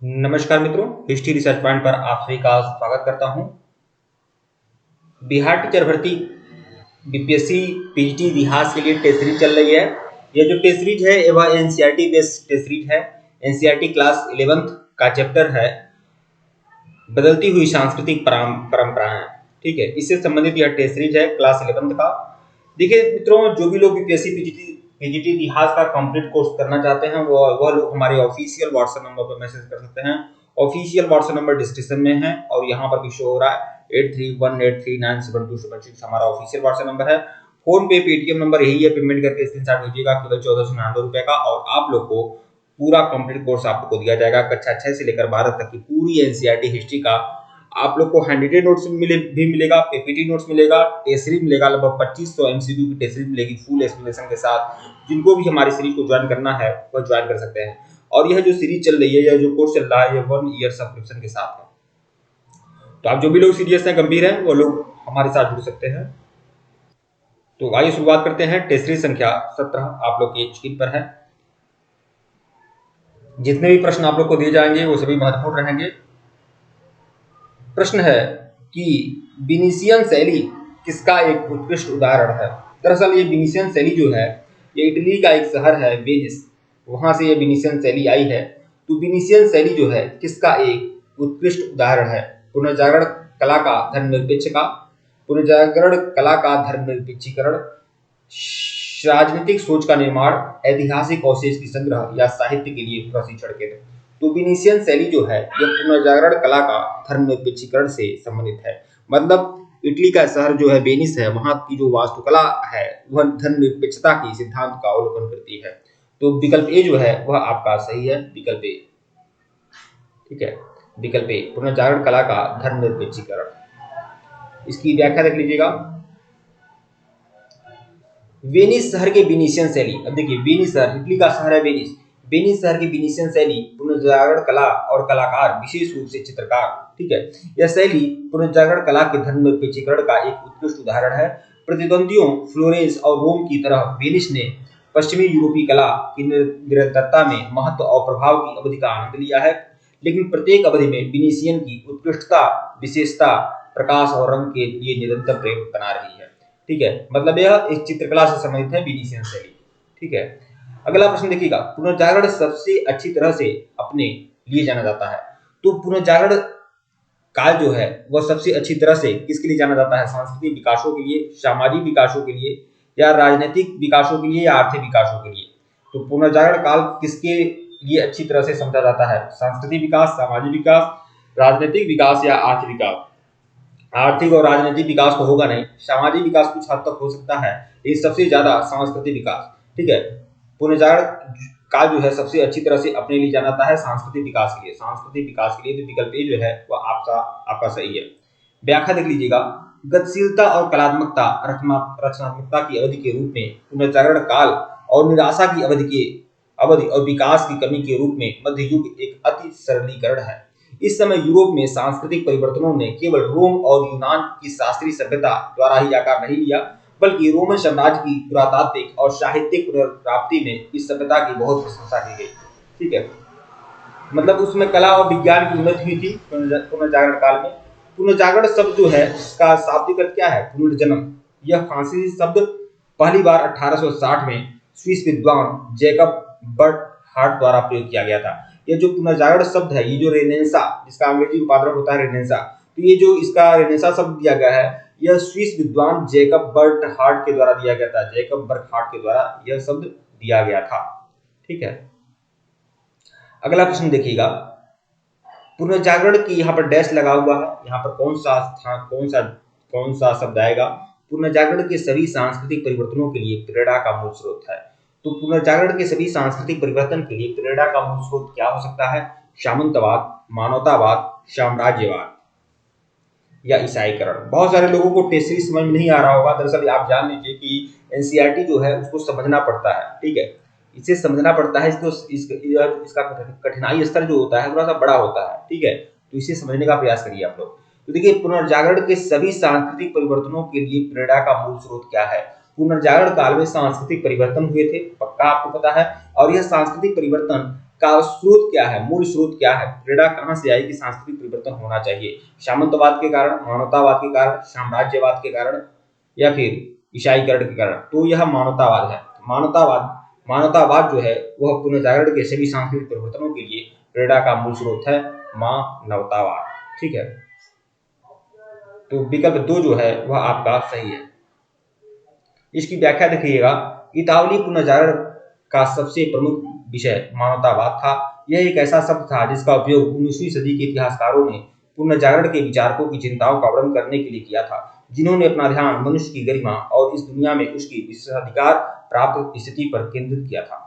नमस्कार मित्रों, history research point पर आप सभी का स्वागत करता हूं। बिहार टीचर भर्ती बीपीएससी पीजीटी इतिहास के लिए टेस्ट सीरीज चल रही है। यह जो टेस्ट सीरीज है वह एनसीईआरटी बेस्ड टेस्ट सीरीज है। एनसीईआरटी क्लास 11th का चैप्टर है बदलती हुई सांस्कृतिक परंपराएं। ठीक है, इससे संबंधित यह टेस्ट सीरीज है क्लास 11th का। देखिए मित्रों, जो भी लोग बीपीएससी पीजीटी इतिहास का कंप्लीट कोर्स करना चाहते हैं वह लोग हमारे ऑफिशियल व्हाट्सएप नंबर पर मैसेज कर सकते हैं। ऑफिशियल व्हाट्सएप नंबर डिस्क्रिप्शन में है और यहाँ पर भी शो हो रहा है 8318397276 हमारा ऑफिशियल व्हाट्सएप नंबर है। फोन पे पेटीएम नंबर यही है, पेमेंट करके स्क्रीनशॉट भेजिएगा केवल 1499 का और आप लोग को पूरा कंप्लीट कोर्स आप लोग को दिया जाएगा। कक्षा 6 से लेकर 12 तक की पूरी एनसीईआरटी हिस्ट्री का आप लोग को हैंडरिटेन नोट्स भी मिलेगा, पीपीटी नोट्स मिलेगा, टेस्ट सीरीज मिलेगा, लगभग 2500 एमसीक्यू की टेस्ट सीरीज मिलेगी फुल एक्सप्लेनेशन के साथ। जिनको भी हमारी सीरीज को ज्वाइन करना है वह ज्वाइन कर सकते हैं। और यह जो सीरीज चल रही है, यह जो कोर्स चल रहा है, यह 1 ईयर सब्सक्रिप्शन के साथ है। तो आप जो भी लोग सीरियस हैं, गंभीर हैं, वो लोग हमारे साथ जुड़ सकते हैं। तो आइए शुरुआत करते हैं। टेस्ट सीरीज संख्या 17 आप लोग की स्क्रीन पर है। जितने भी प्रश्न आप लोग को दिए जाएंगे वो सभी महत्वपूर्ण रहेंगे। प्रश्न है कि विनीसियन शैली किसका एक उत्कृष्ट उदाहरण है। दरअसल ये विनीसियन शैली जो है, ये इटली का एक शहर है वेनिस, वहां से ये विनीसियन शैली आई है। तो विनीसियन शैली जो है किसका एक उत्कृष्ट उदाहरण है। पुनर्जागरण कला का धर्मनिरपेक्षीकरण, राजनीतिक सोच का निर्माण, ऐतिहासिक अवशेष की संग्रह या साहित्य के लिए प्रशिक्षण केंद्र। तो विनीसियन शैली जो है यह पुनर्जागरण कला का धर्मनिरपेक्षीकरण से संबंधित है। मतलब इटली का शहर जो है वेनिस है, वहां की जो वास्तुकला है वह धर्मनिरपेक्षता की सिद्धांत का अवलोकन करती है। तो विकल्प ए जो है वह आपका सही है, विकल्प ए। ठीक है, विकल्प ए पुनर्जागरण कला का धर्मनिरपेक्षीकरण। इसकी व्याख्या देख लीजिएगा। वेनिस शहर के विनीसियन शैली, अब देखिए वेनिस शहर, इटली का शहर है वेनिस, वेनिस शहर की विनीसियन शैली पुनर्जागरण कला और कलाकार विशेष रूप से चित्रकार, ठीक है, यह शैली पुनर्जागरण कला के धर्मनिरपेक्षीकरण का एक उत्कृष्ट उदाहरण है। प्रतिद्वंदियों फ्लोरेंस और रोम की तरह वेनिस ने पश्चिमी यूरोपीय कला की निरंतरता में महत्व और प्रभाव की अवधि का आनंद लिया है, लेकिन प्रत्येक अवधि में विनीसियन की उत्कृष्टता, विशेषता, प्रकाश और रंग के लिए निरंतर प्रेम बना रही है। ठीक है, मतलब यह इस चित्रकला से संबंधित है विनीसियन शैली। ठीक है, अगला प्रश्न देखिएगा। पुनर्जागरण सबसे अच्छी तरह से अपने लिए जाना जाता है। तो पुनर्जागरण काल जो है वह सबसे अच्छी तरह से किसके लिए जाना जाता है। सांस्कृतिक विकासों के लिए, सामाजिक विकासों के लिए, या राजनीतिक विकासों के लिए, या आर्थिक विकासों के लिए। तो पुनर्जागरण काल किसके लिए अच्छी तरह से समझा जाता है। सांस्कृतिक विकास, सामाजिक विकास, राजनीतिक विकास या आर्थिक विकास। आर्थिक और राजनीतिक विकास तो होगा नहीं, सामाजिक विकास कुछ हद तक हो सकता है, लेकिन सबसे ज्यादा सांस्कृतिक विकास। ठीक है, पुनर्जागरण काल जो है सबसे अच्छी तरह से अपने लिए जाना जाता है सांस्कृतिक विकास के लिए। सांस्कृतिक विकास के लिए तो विकल्प ए जो है वह आपका सही है। व्याख्या देख लीजिएगा। गतिशीलता और कलात्मकता रचनात्मकता की अवधि के रूप में पुनर्जागरण काल और निराशा की अवधि और विकास की कमी के रूप में मध्य युग एक अति सरलीकरण है। इस समय यूरोप में सांस्कृतिक परिवर्तनों ने केवल रोम और यूनान की शास्त्रीय सभ्यता द्वारा ही आकार नहीं लिया, बल्कि रोमन साम्राज्य की पुरातात्विक और साहित्यिक पुनर्प्राप्ति में इस सभ्यता की बहुत प्रशंसा की गई। ठीक है, मतलब उसमें कला और विज्ञान की उन्नति हुई थी पुनर्जागरण काल में। पुनर्जागरण शब्द जो है इसका शाब्दिक अर्थ क्या है, पुनर्जन्म। यह फ्रांसीसी शब्द पहली बार 1860 में स्विस विद्वान जैकब बर्टहार्ट द्वारा प्रयोग किया गया था। ये जो पुनर्जागरण शब्द है, ये जो रेनेसा, जिसका अंग्रेजी रूपांतरण होता है रेनेसा, तो ये जो इसका रेनेसा शब्द दिया गया है, यह स्विस विद्वान जैकब बर्टहार्ट के द्वारा दिया गया था। जैकब बर्टहार्ट के द्वारा यह शब्द दिया गया था। ठीक है, अगला प्रश्न देखिएगा। पुनर्जागरण की यहाँ पर डैश लगा हुआ है, यहाँ पर कौन सा शब्द आएगा। पुनर्जागरण के सभी सांस्कृतिक परिवर्तनों के लिए प्रेरणा का मूल स्रोत है। तो पुनर्जागरण के सभी सांस्कृतिक परिवर्तन के लिए प्रेरणा का मूल स्रोत क्या हो सकता है। सामंतवाद, मानवतावाद, साम्राज्यवाद या ईसाईकरण। बहुत सारे लोगों को टेस्ट सीरीज समझ में नहीं आ रहा होगा। दरअसल आप जान लीजिए कि एनसीईआरटी जो है उसको समझना पड़ता है। ठीक है, इसे समझना पड़ता है, इसका कठिनाई स्तर जो होता है थोड़ा सा बड़ा होता है। ठीक है, तो इसे समझने का प्रयास करिए आप लोग। तो देखिए, पुनर्जागरण के सभी सांस्कृतिक परिवर्तनों के लिए प्रेरणा का मूल स्रोत क्या है। पुनर्जागरण काल में सांस्कृतिक परिवर्तन हुए थे, पक्का आपको पता है, और यह सांस्कृतिक परिवर्तन का स्रोत क्या है, मूल स्रोत क्या है, प्रेरणा कहाँ से आई कि सांस्कृतिक परिवर्तन होना चाहिए, सामंतवाद के कारण, मानवतावाद के कारण, साम्राज्यवाद के कारण, या फिर ईसाईकरण के कारण। तो यह मानवतावाद है। मानवतावाद जो है वह पुनर्जागरण के सभी सांस्कृतिक परिवर्तनों के लिए प्रेरणा का मूल स्रोत है, मानवतावाद। ठीक है, तो विकल्प 2 जो है वह आपका सही है। इसकी व्याख्या देखिएगा, इतावली पुनर्जागरण का सबसे प्रमुख विषय मानवतावाद था। यह एक ऐसा शब्द था जिसका उपयोग 19वीं सदी के इतिहासकारों ने पुनर्जागरण के विचारकों की चिंताओं का वर्णन करने के लिए किया था, जिन्होंने अपना ध्यान मनुष्य की गरिमा और इस दुनिया में उसकी विशेषाधिकार प्राप्त स्थिति पर केंद्रित किया था।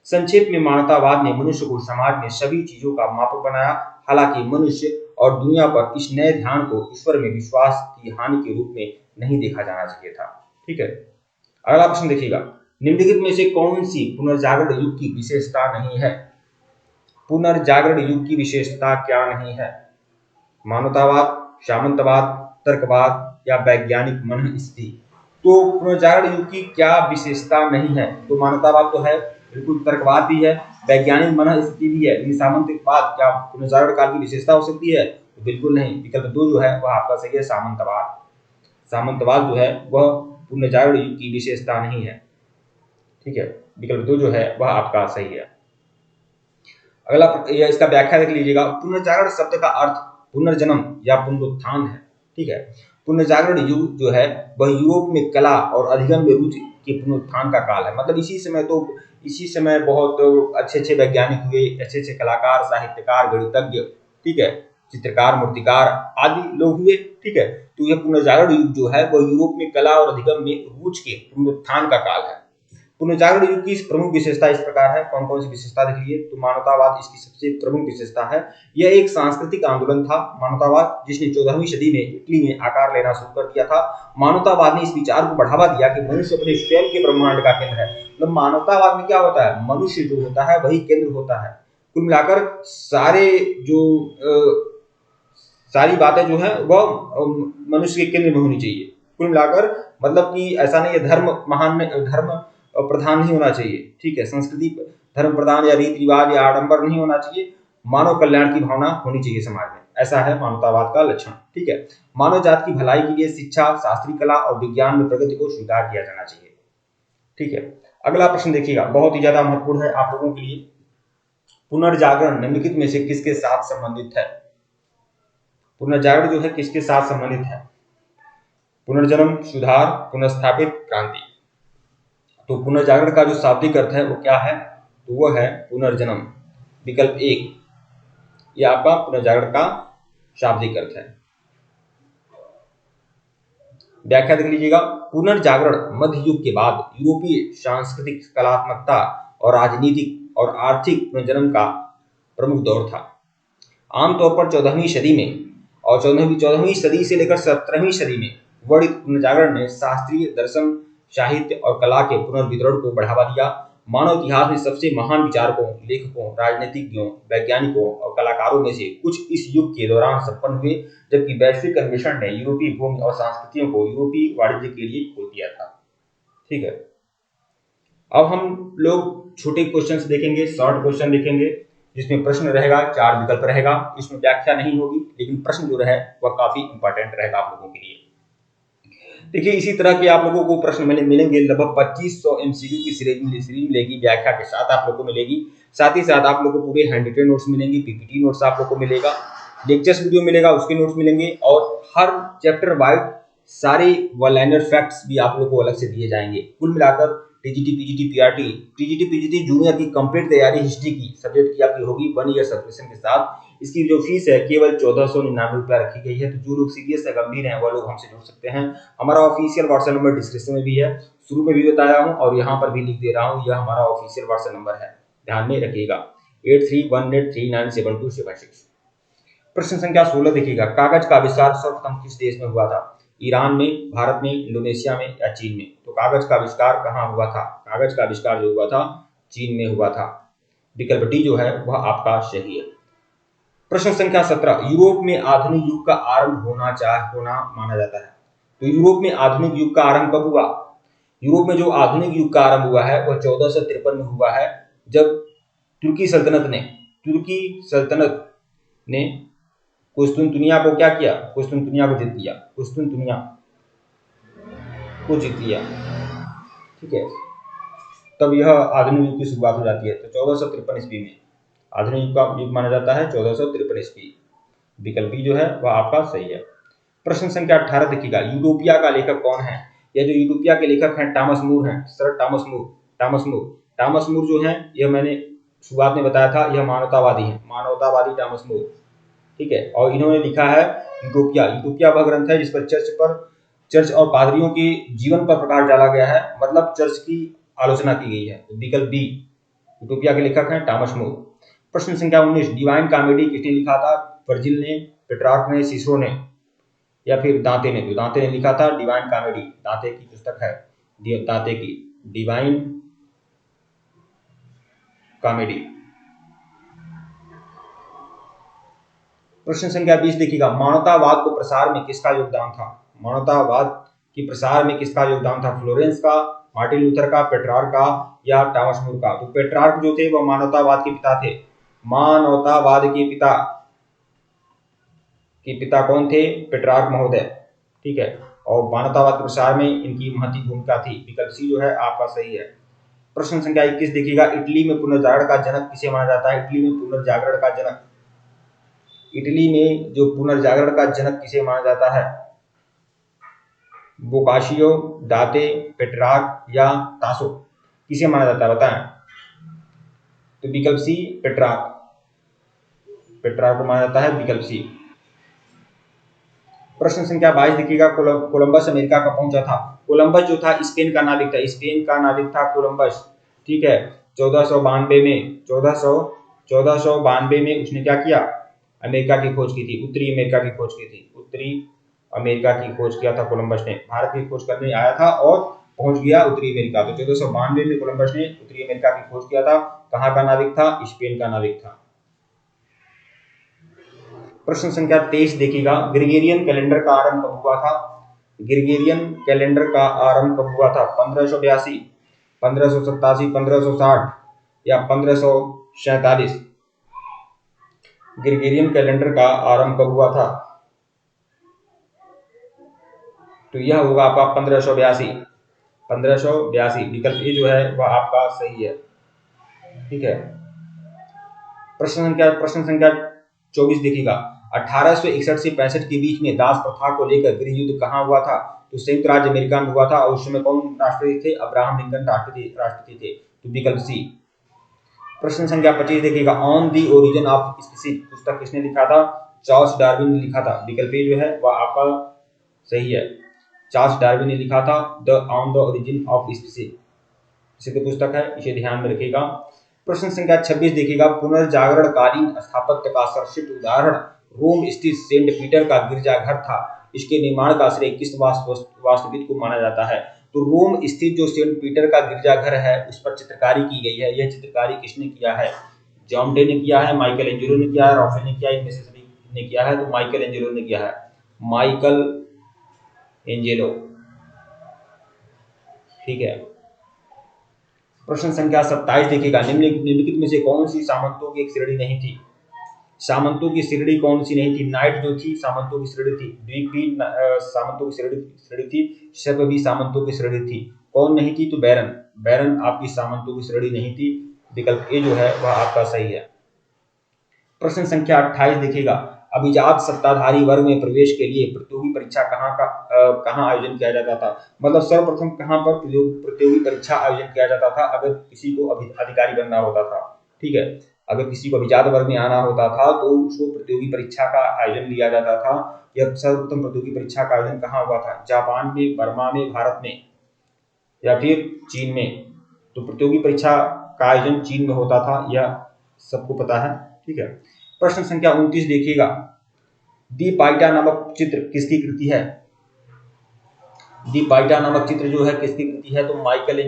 संक्षेप में मानवतावाद ने मनुष्य को समाज में सभी चीजों का मापक बनाया। हालांकि मनुष्य और दुनिया पर इस नए ध्यान को ईश्वर में विश्वास की हानि के रूप में नहीं देखा जाना चाहिए था। ठीक है, अगला प्रश्न देखिएगा, निम्नलिखित में से कौन सी पुनर्जागरण युग की विशेषता नहीं है? पुनर्जागरण युग की विशेषता क्या नहीं है? मानवतावाद, सामंतवाद, तर्कवाद या वैज्ञानिक मनस्थिति। तो पुनर्जागरण युग की क्या विशेषता नहीं है? तो मानवतावाद तो है, बिल्कुल, तर्कवाद भी है, वैज्ञानिक मनस्थिति भी है, लेकिन सामंतवाद क्या पुनर्जागरण काल की विशेषता हो सकती है? तो बिल्कुल नहीं। विकल्प 2 जो है वह आपका सही है, सामंतवाद। सामंतवाद जो है वह पुनर्जागरण युग की विशेषता नहीं है। ठीक है, विकल्प 2 जो है वह आपका सही है। अगला इसका व्याख्या देख लीजिएगा, पुनर्जागरण शब्द का अर्थ पुनर्जन्म या पुनरुत्थान है। ठीक है, पुनर्जागरण युग जो है वह यूरोप में कला और अधिगम में रुचि के पुनरुत्थान का काल है। मतलब इसी समय बहुत अच्छे वैज्ञानिक हुए, अच्छे कलाकार, साहित्यकार, गणितज्ञ, ठीक है, चित्रकार, मूर्तिकार आदि लोग हुए। ठीक है, तो यह पुनर्जागरण युग जो है वह यूरोप में कला और अधिगम में रुचि के पुनरुत्थान का काल है। पुनर्जागरण युग की प्रमुख विशेषता इस प्रकार है। कौन कौन सी विशेषता देख लीजिए, तो मानवतावाद इसकी सबसे प्रमुख विशेषता है। यह एक सांस्कृतिक आंदोलन था, मानवतावाद, जिसने 14वीं सदी में इटली में आकार लेना शुरू कर दिया था। मानवतावाद ने इस विचार को बढ़ावा दिया कि मनुष्य अपने स्वयं के ब्रह्मांड का केंद्र है। मतलब मानवतावाद में क्या होता है, मनुष्य जो होता है वही केंद्र होता है। कुल मिलाकर सारी बातें जो है वह मनुष्य के केंद्र में होनी चाहिए। कुल मिलाकर मतलब कि ऐसा नहीं है धर्म प्रधान नहीं होना चाहिए। ठीक है, संस्कृति धर्म प्रधान या रीति रिवाज या आडंबर नहीं होना चाहिए, मानव कल्याण की भावना होनी चाहिए समाज में। ऐसा है मानवतावाद का लक्षण। ठीक है, मानव जाति की भलाई के लिए शिक्षा, शास्त्रीय कला और विज्ञान में प्रगति को स्वीकार किया जाना चाहिए। ठीक है, अगला प्रश्न देखिएगा, बहुत ही ज्यादा महत्वपूर्ण है आप लोगों के लिए। पुनर्जागरण निम्नलिखित में से किसके साथ संबंधित है? पुनर्जागरण जो है किसके साथ संबंधित है? पुनर्जन्म, सुधार, पुनर्स्थापित, क्रांति। तो पुनर्जागरण का जो शाब्दिक अर्थ है वो क्या है? तो वो है पुनर्जन्म। विकल्प 1 ये आपका पुनर्जागरण का शाब्दिक अर्थ है। व्याख्या देख लीजिएगा, पुनर्जागरण मध्य युग के बाद यूरोपीय सांस्कृतिक, कलात्मकता और राजनीतिक और आर्थिक पुनर्जन्म का प्रमुख दौर था। आमतौर पर 14वीं सदी में और 14वीं सदी से लेकर 17वीं सदी में वर्णित पुनर्जागरण ने शास्त्रीय दर्शन, साहित्य और कला के पुनर्वितरण को बढ़ावा दिया। मानव इतिहास में सबसे महान विचारकों, लेखकों, राजनीतिज्ञों, वैज्ञानिकों और कलाकारों में से कुछ इस युग के दौरान संपन्न हुए, जबकि वैश्विक अन्वेषण ने यूरोपीय भूमि और संस्कृतियों को यूरोपीय वाणिज्य के लिए खोल दिया था। ठीक है, अब हम लोग छोटे क्वेश्चन देखेंगे, शॉर्ट क्वेश्चन देखेंगे, जिसमें प्रश्न रहेगा, 4 विकल्प रहेगा। इसमें व्याख्या नहीं होगी, लेकिन प्रश्न जो है वह काफी इंपॉर्टेंट रहेगा आप लोगों के लिए। देखिए, इसी तरह के आप लोगों को प्रश्न मिलेंगे, लगभग 2500 MCQ की सीरीज मिलेगी, व्याख्या के साथ आप लोगों को मिलेगी। साथ ही साथ आप लोगों को पूरे हैंड रिटन नोट्स मिलेंगे, PPT नोट्स आप लोगों को मिलेगा, लेक्चर्स वीडियो मिलेगा, उसके नोट्स मिलेंगे, और हर चैप्टर वाइज सारे वन लाइनर फैक्ट्स भी आप लोगों को अलग से दिए जाएंगे। कुल मिलाकर TGT, PGT, PRT, TGT, PGT junior की कंप्लीट तैयारी हिस्ट्री की सब्जेक्ट की आपकी होगी 1 ईयर सब्सक्रिप्शन के साथ। इसकी जो फीस है केवल 1499 रुपया रखी गई है। तो जो लोग सीरियस है, गंभीर हैं, वह लोग हमसे जुड़ सकते हैं। हमारा ऑफिशियल व्हाट्सएप नंबर डिस्क्रिप्शन में भी है, शुरू में भी बताया हूँ और यहाँ पर भी लिख दे रहा हूँ, यह हमारा ऑफिशियल व्हाट्सएप नंबर है, ध्यान में रखिएगा, 8318397276। प्रश्न संख्या 16 देखिएगा, कागज का आविष्कार सर्वप्रथम किस देश में हुआ था? ईरान में, भारत में, इंडोनेशिया में या चीन में? तो कागज का आविष्कार कहाँ हुआ था? कागज का आविष्कार जो हुआ था चीन में हुआ था। विकल्प डी जो है वह आपका सही है। प्रश्न संख्या 17, यूरोप में आधुनिक युग का आरंभ होना माना जाता है। तो यूरोप में आधुनिक युग का आरंभ कब हुआ? यूरोप में जो आधुनिक युग का आरंभ हुआ है वह 1453 में हुआ है, जब तुर्की सल्तनत ने कुस्तुनतुनिया को क्या किया? कुस्तुनतुनिया को जीत लिया, कुस्तुनतुनिया को जीत लिया। ठीक है, तब यह आधुनिक युग की शुरुआत हो जाती है। तो 1453 ईस्वी में आधुनिक युग का युग माना जाता है 1453 ईस्वी। विकल्प बी जो है वह आपका सही है। प्रश्न संख्या 18 देखिएगा, यूटोपिया का लेखक कौन है? यह जो यूटोपिया के लेखक हैं टॉमस मूर हैं, sir Thomas More. Thomas More जो है, यह मैंने शुरुआत में बताया था, यह मानवतावादी है, मानवतावादी टॉमस मूर। ठीक है, और इन्होंने लिखा है यूटोपिया वह ग्रंथ है जिस पर चर्च और पादरियों के जीवन पर प्रकाश डाला गया है, मतलब चर्च की आलोचना की गई है। तो विकल्प बी, यूटोपिया के लेखक हैं टॉमस मूर। प्रश्न संख्या 19, डिवाइन कॉमेडी किसने लिखा था? वर्जिल ने, पेट्रार्क ने, सिसरो ने या फिर दांते ने? तो दांते ने लिखा था डिवाइन कॉमेडी, दांते की पुस्तक है, दांते की डिवाइन कॉमेडी। प्रश्न संख्या 20 देखिएगा, मानवतावाद को प्रसार में किसका योगदान था? मानवतावाद के प्रसार में किसका योगदान था? फ्लोरेंस का, मार्टिन लूथर का, पेट्रार्क का या टॉमस मूर का? तो पेट्रार्क जो थे वह मानवतावाद के पिता थे। मानवतावाद के पिता कौन थे? पेट्रार्क महोदय। ठीक है, और मानवतावाद के प्रसार में इनकी महती भूमिका थी। विकल्प सी जो है आपका सही है। प्रश्न संख्या 21 देखिएगा, इटली में पुनर्जागरण का जनक किसे माना जाता है? इटली में पुनर्जागरण का जनक, इटली में जो पुनर्जागरण का जनक किसे माना जाता है? बोकाशियो, दाते, पेट्रार्क या तासो? किसे माना जाता है बताएं? तो विकल्प सी, पेट्रार्क को माना जाता है, विकल्प सी। प्रश्न संख्या 22 देखिएगा, कोलंबस अमेरिका कब पहुंचा था? कोलंबस जो था स्पेन का नाविक था कोलंबस। ठीक है, 1492 में उसने क्या किया? अमेरिका की खोज की थी, उत्तरी अमेरिका की खोज की थी, उत्तरी अमेरिका की खोज किया था कोलंबस ने। भारत की खोज करने आया था और पहुंच गया उत्तरी अमेरिका। तो 1492 में कोलंबस ने उत्तरी अमेरिका की खोज किया था। कहाँ का नाविक था? स्पेन का नाविक था। प्रश्न संख्या 23 देखिएगा, ग्रेगोरियन कैलेंडर का आरंभ कब हुआ था? ग्रेगोरियन कैलेंडर का आरंभ कब हुआ था? 1582, 1587, 1560 या 1547? ग्रेगोरियन कैलेंडर का आरंभ कब हुआ था? तो यह होगा आपका 1582। विकल्प ए जो है वह आपका सही है। ठीक है, प्रश्न संख्या 24 देखिएगा, 1861 से 65 के बीच में दास प्रथा को लेकर गृह युद्ध कहाँ हुआ था? तो संयुक्त राज्य अमेरिका में हुआ था, और उस समय कौन राष्ट्रपति थे? अब्राहम लिंकन राष्ट्रपति थे। तो विकल्प सी। प्रश्न संख्या 25 देखिएगा, on the origin of species पुस्तक किसने लिखा था? चार्ल्स डार्विन ने लिखा था। विकल्प ए जो है वह आपका सही है, चार्ल्स डार्विन ने लिखा था on the origin of species, प्रसिद्ध पुस्तक है, इसे ध्यान में रखिएगा। प्रश्न संख्या 26 देखिएगा, पुनर्जागरण कालीन स्थापत्य का सर्वश्रेष्ठ उदाहरण रोम स्थित सेंट पीटर का गिरजाघर था। इसके निर्माण का श्रेय किस वास्तुविद को माना जाता है? तो रोम स्थित जो सेंट पीटर का गिरजाघर है उस पर चित्रकारी की गई है। यह चित्रकारी किसने किया है? जॉन डे ने किया है, माइकल एंजेलो ने किया है, राफेल ने किया है, इनमें से सभी ने किया है। तो माइकल एंजेलो ने किया है, माइकल एंजेलो। ठीक है, प्रश्न संख्या 27 देखिएगा, निम्नलिखित में से कौन सी सामंतों की एक श्रेणी नहीं थी? सामंतों की श्रेणी कौन सी नहीं थी? नाइट जो थी सामंतों की श्रेणी थी, द्वीप भी सामंतों की श्रेणी थी, सर्प भी सामंतों की श्रेणी थी। कौन नहीं थी? तो बैरन आपकी सामंतों की श्रेणी नहीं थी। विकल्प ए जो है वह आपका सही है। प्रश्न संख्या 28 देखिएगा, अभिजात सत्ताधारी वर्ग में प्रवेश के लिए प्रतियोगी परीक्षा कहाँ आयोजन किया जाता था? मतलब सर्वप्रथम कहाँ पर प्रतियोगी परीक्षा आयोजन किया जाता था अगर किसी को अधिकारी बनना होता था? ठीक है, अगर किसी को अभिजात वर्ग में आना होता था तो उसको प्रतियोगी परीक्षा का आयोजन लिया जाता था। यह सर्वप्रथम प्रतियोगी परीक्षा का आयोजन कहाँ हुआ था? जापान में, बर्मा में, भारत में या फिर चीन में? तो प्रतियोगी परीक्षा का आयोजन चीन में होता था, यह सबको पता है। ठीक है, प्रश्न संख्या 29 देखिएगा, दी पाइटा नामक चित्र किसकी कृति है? दी पाइटा नामक चित्र जो है किसकी कृति है? तो माइकल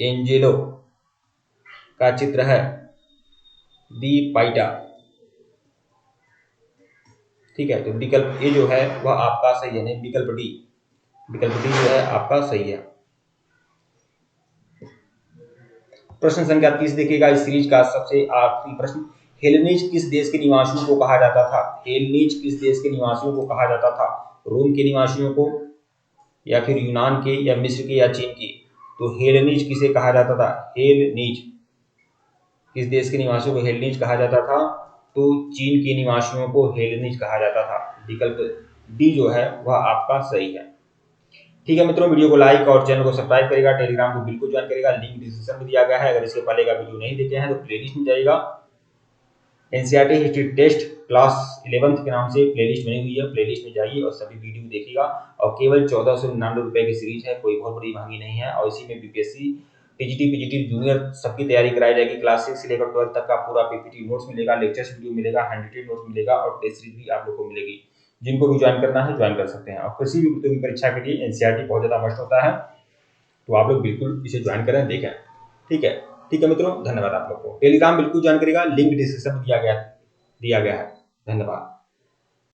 एंजेलो का चित्र है दी पाइटा। ठीक है, तो विकल्प ए जो है वह आपका सही है, नहीं विकल्प डी जो है आपका सही है। प्रश्न संख्या 30 देखिएगा इस सीरीज का सबसे आखिरी प्रश्न, हेलेनीज किस देश के निवासियों को कहा जाता था? हेलेनीज किस देश के निवासियों को कहा जाता था? रोम के निवासियों को, या फिर यूनान के, या मिस्र के, या चीन के? तो हेलेनीज किसे कहा जाता था? हेलेनीज किस देश के निवासियों को हेलेनीज कहा जाता था? तो चीन के निवासियों को हेलेनीज कहा जाता था। विकल्प डी जो है वह आपका सही है। ठीक है मित्रों, वीडियो को लाइक और चैनल को सब्सक्राइब करेगा, टेलीग्राम को बिल्कुल ज्वाइन करेगा, लिंक डिस्क्रिप्शन में दिया गया है। अगर इसके पहले का वीडियो नहीं देखे हैं तो प्लेलिस्ट में जाइएगा, NCERT history test class 11th के नाम से प्लेलिस्ट बनी हुई है, प्लेलिस्ट में जाइए और सभी वीडियो देखिएगा। और केवल 1499 रुपए की सीरीज है, कोई बहुत बड़ी महंगी नहीं है। और इसी में बीपीएससी, टीजीटी, पीजीटी, जूनियर सबकी तैयारी कराई जाएगी। क्लास 6 से लेकर 12 तक का पूरा पीपीटी नोट्स मिलेगा, लेक्चर्स वीडियो मिलेगा, हैंडरिटन नोट्स मिलेगा और टेस्ट सीरीज भी आप लोग को मिलेगी। जिनको भी ज्वाइन करना है ज्वाइन कर सकते हैं। और किसी भी प्रतियोगी परीक्षा के लिए एनसीईआरटी बहुत ज्यादा मस्ट होता है, तो आप लोग बिल्कुल इसे ज्वाइन करें, देखें। ठीक है मित्रों, धन्यवाद आप लोग को। टेलीग्राम बिल्कुल ज्वाइन करेगा, लिंक डिस्क्रिप्शन में दिया गया है। धन्यवाद।